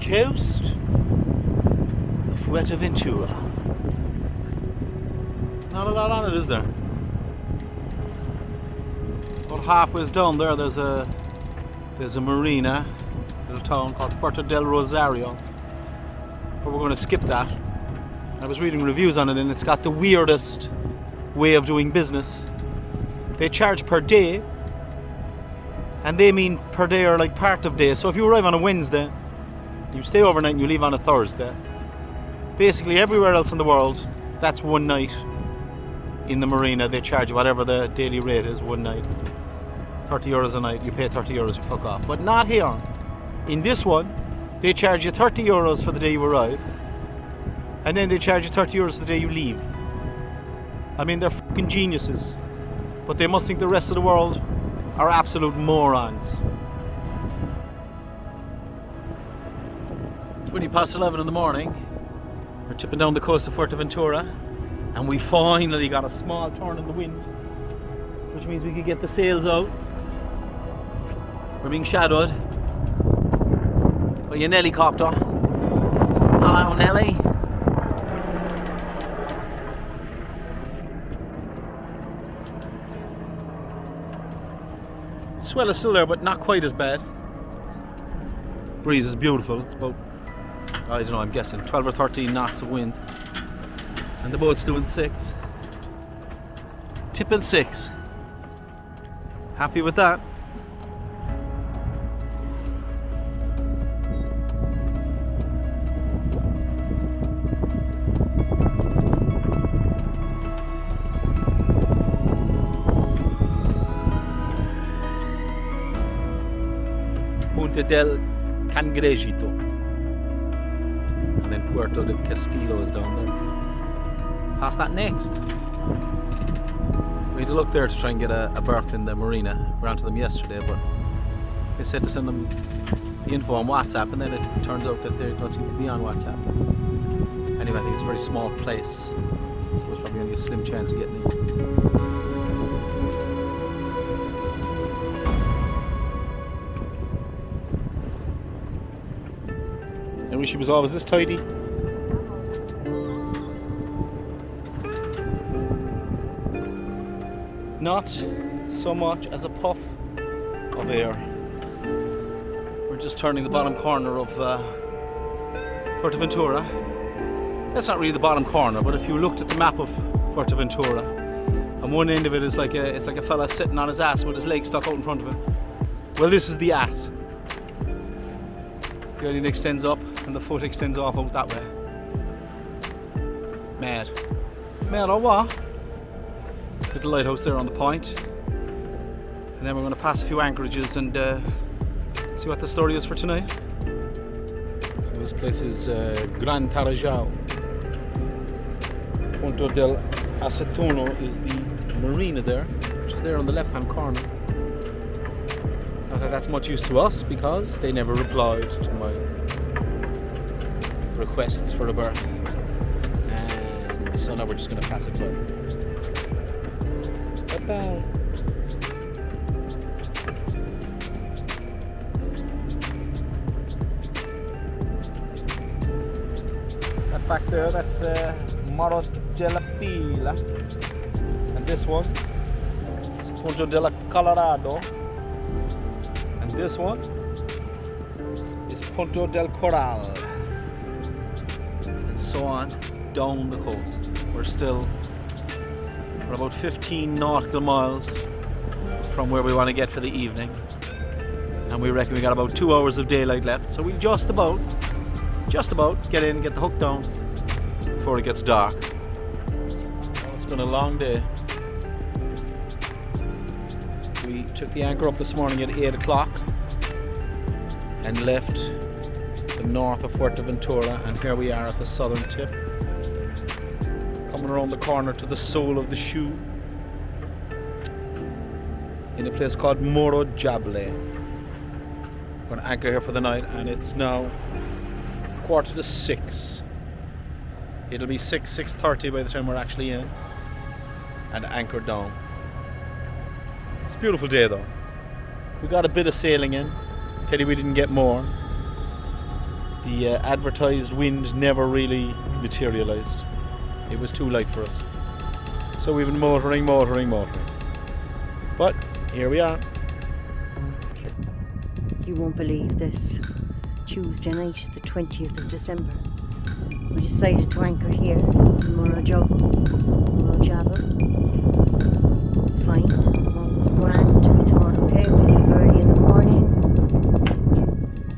coast of Fuerteventura. Not a lot on it, is there? About halfway down there, there's a marina, a little town called Puerto del Rosario. But we're going to skip that. I was reading reviews on it, and it's got the weirdest way of doing business. They charge per day, and they mean per day or like part of day. So if you arrive on a Wednesday, you stay overnight and you leave on a Thursday. Basically everywhere else in the world, that's one night in the marina. They charge you whatever the daily rate is, one night. 30 euros a night, you pay 30 euros and fuck off. But not here. In this one, they charge you 30 euros for the day you arrive, and then they charge you 30 euros the day you leave. I mean, they're fucking geniuses, but they must think the rest of the world are absolute morons. 11:20 in the morning. We're tipping down the coast of Fuerteventura, and we finally got a small turn in the wind, which means we could get the sails out. We're being shadowed by a helicopter. Hello, Nelly. Swell is still there, but not quite as bad. Breeze is beautiful. It's about, I don't know, I'm guessing 12 or 13 knots of wind. And the boat's doing 6. Tipping 6. Happy with that. Del Cangrejito, and then Puerto del Castillo is down there. Past that next. We had to look there to try and get a berth in the marina. We ran to them yesterday, but they said to send them the info on WhatsApp, and then it turns out that they don't seem to be on WhatsApp. Anyway, I think it's a very small place, so there's probably only a slim chance of getting in. I wish he was always this tidy. Not so much as a puff of air. We're just turning the bottom corner of Fuerteventura. That's not really the bottom corner, but if you looked at the map of Fuerteventura, and one end of it is it's like a fella sitting on his ass with his leg stuck out in front of him. Well, this is the ass. The island extends up and the foot extends off out that way. Mad. Mad or what? Little lighthouse there on the point. And then we're going to pass a few anchorages and see what the story is for tonight. So this place is Gran Tarajal. Punto del Acetuno is the marina there, which is there on the left hand corner. Not that that's much use to us because they never replied to my requests for a berth, and so now we're just going to pass it by. Bye-bye. That back there, that's Morro de la Pila, and this one is Punto de la Colorado. This one is Punto del Coral, and so on down the coast. We're about 15 nautical miles from where we want to get for the evening, and we reckon we got about 2 hours of daylight left, so we just about get in, get the hook down before it gets dark. Well, it's been a long day. We took the anchor up this morning at 8 o'clock and left the north of Fuerteventura, and here we are at the southern tip, coming around the corner to the sole of the shoe in a place called Morro, Jable. We're going to anchor here for the night, and it's now 5:45. It'll be 6:30 by the time we're actually in and anchored down. It's a beautiful day though. We got a bit of sailing in. Pity we didn't get more. The advertised wind never really materialised. It was too light for us. So we've been motoring. But here we are. You won't believe this. Tuesday night, the 20th of December. We decided to anchor here in Morro, Jable. Fine, all was grand. We thought, okay, we'll leave early in the morning.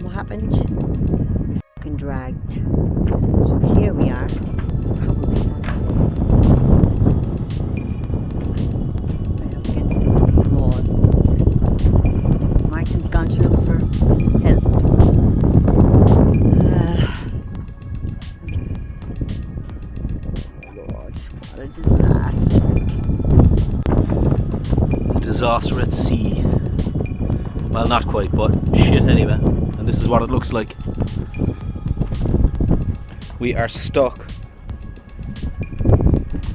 What happened? We fucking dragged. So here we are. Probably right up against the fucking wall. Martin's gone to look for help. Lord, what a disaster. A disaster at sea. Well, not quite, but shit anyway. And this is what it looks like. We are stuck.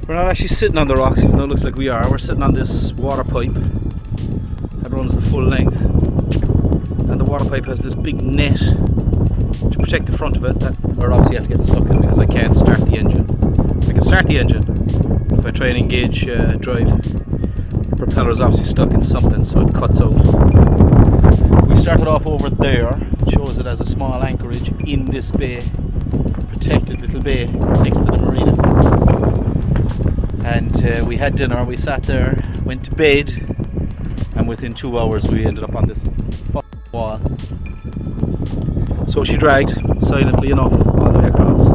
We're not actually sitting on the rocks, even though it looks like we are. We're sitting on this water pipe that runs the full length. And the water pipe has this big net to protect the front of it that we're obviously have to get stuck in because I can't start the engine. I can start the engine. If I try and engage drive, the propeller is obviously stuck in something, so it cuts out. We started off over there. It shows it as a small anchorage in this bay, protected little bay next to the marina. And we had dinner, we sat there, went to bed, and within 2 hours we ended up on this fucking wall. So she dragged, silently enough, all the way across.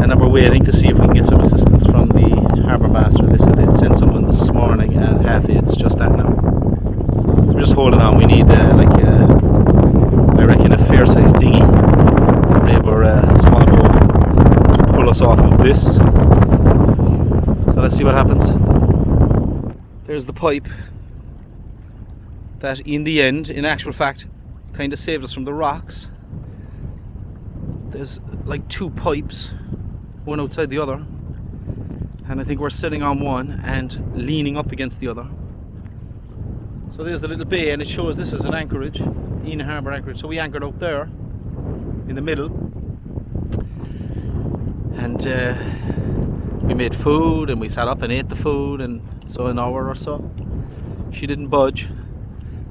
And then we're waiting to see if we can get some assistance from the harbour master. They said they'd send someone this morning at 8:30. It's just that now. So we're just holding on. We need I reckon a fair sized dinghy or a small boat to pull us off of this. So let's see what happens. There's the pipe that in the end, in actual fact, kind of saved us from the rocks. There's like two pipes, one outside the other, and I think we're sitting on one and leaning up against the other. So there's the little bay, and it shows this is an anchorage, in harbour anchorage. So we anchored out there in the middle, and we made food and we sat up and ate the food, and so an hour or so she didn't budge,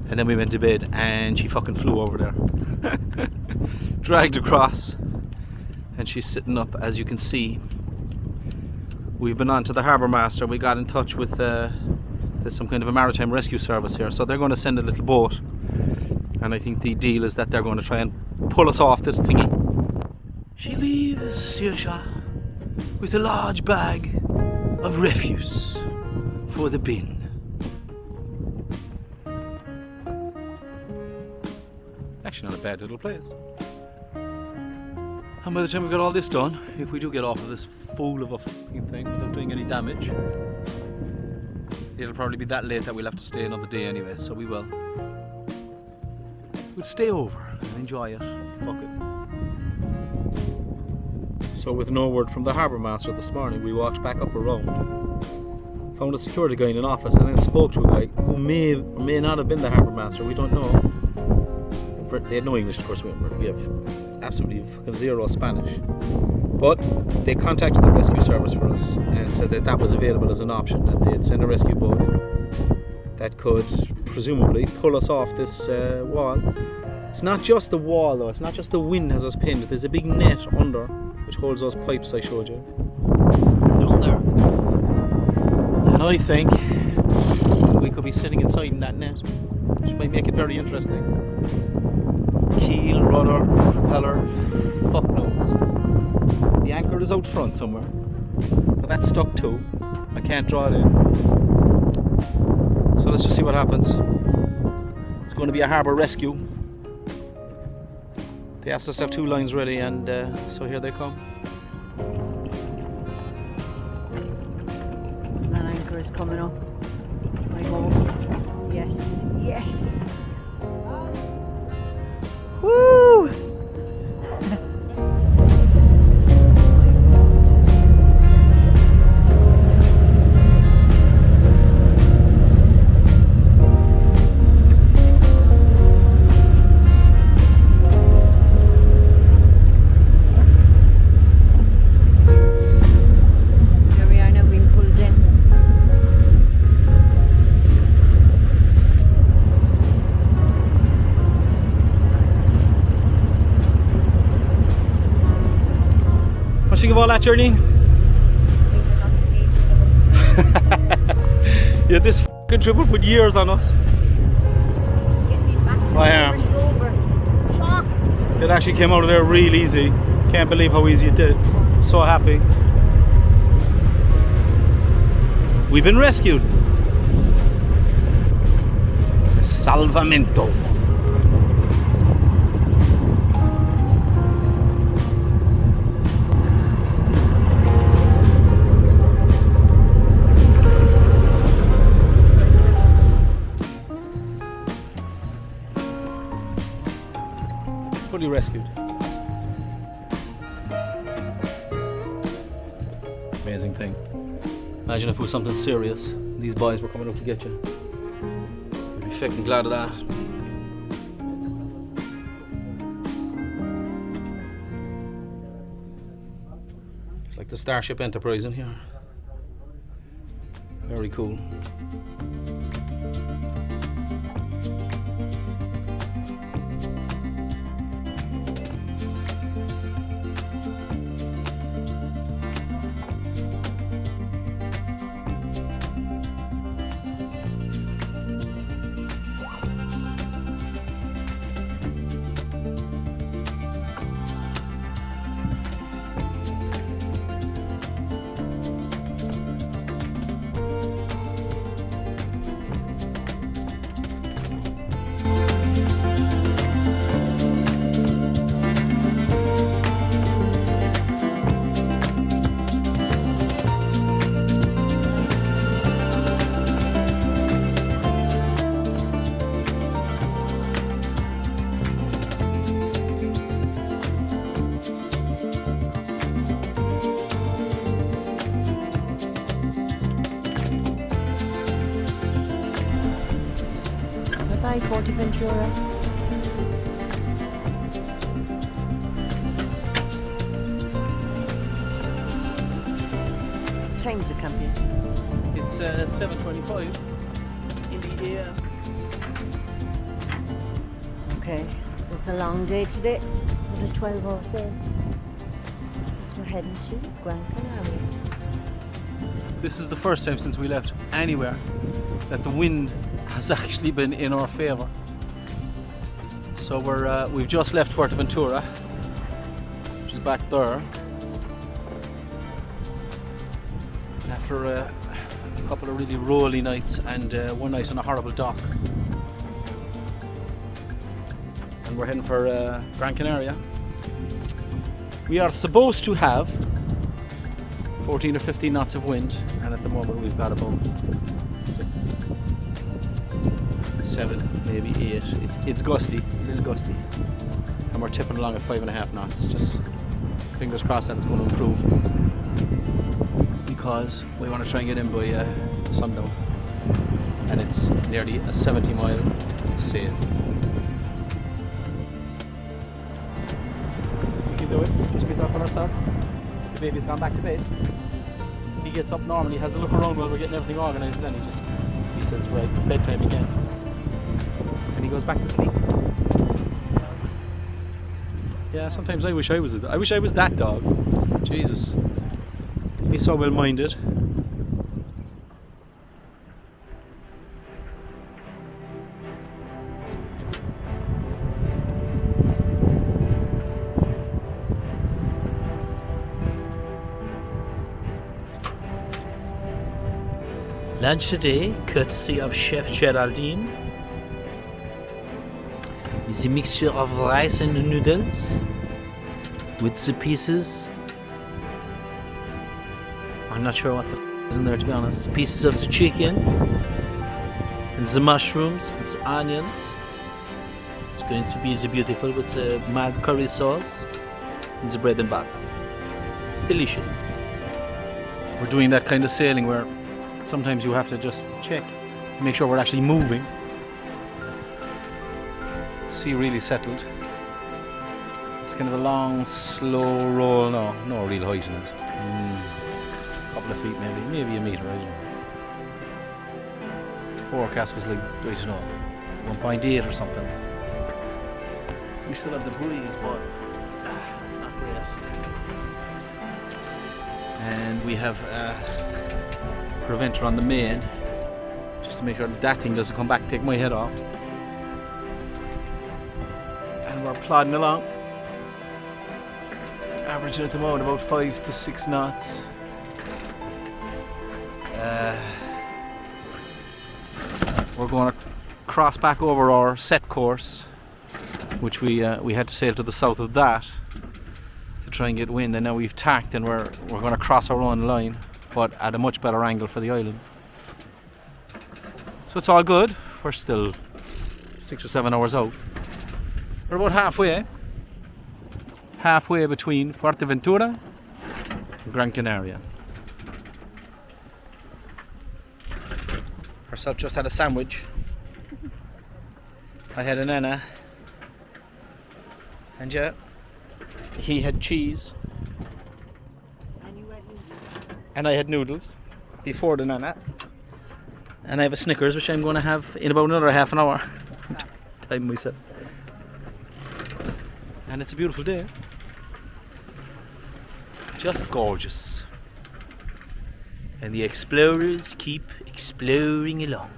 and then we went to bed and she fucking flew over there. Dragged across, and she's sitting up, as you can see. We've been on to the harbour master. We got in touch with there's some kind of a maritime rescue service here, so they're going to send a little boat, and I think the deal is that they're going to try and pull us off this thingy. She leaves Saoirse with a large bag of refuse for the bin. Actually not a bad little place. And by the time we got all this done, if we do get off of this fool of a fucking thing without doing any damage, it'll probably be that late that we'll have to stay another day anyway, so we will. We'll stay over and enjoy it. Fuck it. So with no word from the harbour master this morning, we walked back up a road, found a security guy in an office, and then spoke to a guy who may or may not have been the harbour master. We don't know. They had no English, of course. We have absolutely zero Spanish. But they contacted the rescue service for us and said that that was available as an option, that they'd send a rescue boat that could presumably pull us off this wall. It's not just the wall though, it's not just the wind has us pinned. There's a big net under which holds those pipes I showed you down there. And I think we could be sitting inside in that net, which might make it very interesting. Keel, rudder, propeller, fuck knows. The anchor is out front somewhere, but that's stuck too. I can't draw it in. So let's just see what happens. It's going to be a harbour rescue. They asked us to have 2 lines ready, and so here they come. That anchor is coming up. I hope. Yes, yes. Woo! think of all that, journey? Yeah, this fucking trip will put years on us. I am. It actually came out of there real easy. Can't believe how easy it did. So happy. We've been rescued. Salvamento. Fully rescued. Amazing thing. Imagine if it was something serious. These boys were coming up to get you. I'd be fucking glad of that. It's like the Starship Enterprise in here. Very cool. Bye, Fuerteventura. What time is it, Campions? It's 7:25 in the AM. Okay, so it's a long day today. What a 12-hour sail. So we're heading to Gran Canaria. This is the first time since we left anywhere that the wind has actually been in our favour. So we've just left Fuerteventura, which is back there. After a couple of really rolly nights and one night on a horrible dock. And we're heading for Gran Canaria. We are supposed to have 14 or 15 knots of wind, and at the moment we've got about 7, maybe 8. It's gusty, a little gusty, and we're tipping along at 5.5 knots. Just fingers crossed that it's going to improve, because we want to try and get in by sundown, and it's nearly a 70-mile sail. We can do it. Just be up on ourselves. The baby's gone back to bed. He gets up normally, has a look around while we're getting everything organised, and then he says, right, bedtime again. And he goes back to sleep. Yeah, sometimes I wish I was that dog. Jesus. He's so well minded. Lunch today, courtesy of Chef Geraldine, is a mixture of rice and noodles with the pieces. I'm not sure what the is in there, to be honest. Pieces of the chicken and the mushrooms and the onions. It's going to be beautiful with the mild curry sauce and the bread and butter. Delicious. We're doing that kind of sailing where sometimes you have to just check, make sure we're actually moving. Sea really settled. It's kind of a long, slow roll. No real height in it. Couple of feet maybe a metre, I don't know. Forecast was like, I don't know, 1.8 or something. We still have the breeze, but it's not great. and we have a preventer on the main just to make sure that thing doesn't come back and take my head off. And we're plodding along, averaging at the moment about 5 to 6 knots. We're going to cross back over our set course, which we had to sail to the south of that to try and get wind, and now we've tacked and we're going to cross our own line, but at a much better angle for the island. So it's all good. We're still 6 or 7 hours out. We're about halfway between Fuerteventura and Gran Canaria. Ourselves just had a sandwich. I had an Anna, and yeah, he had cheese, and I had noodles before the Nana, and I have a Snickers which I'm going to have in about another half an hour. Time myself. And it's a beautiful day, just gorgeous, and the explorers keep exploring along.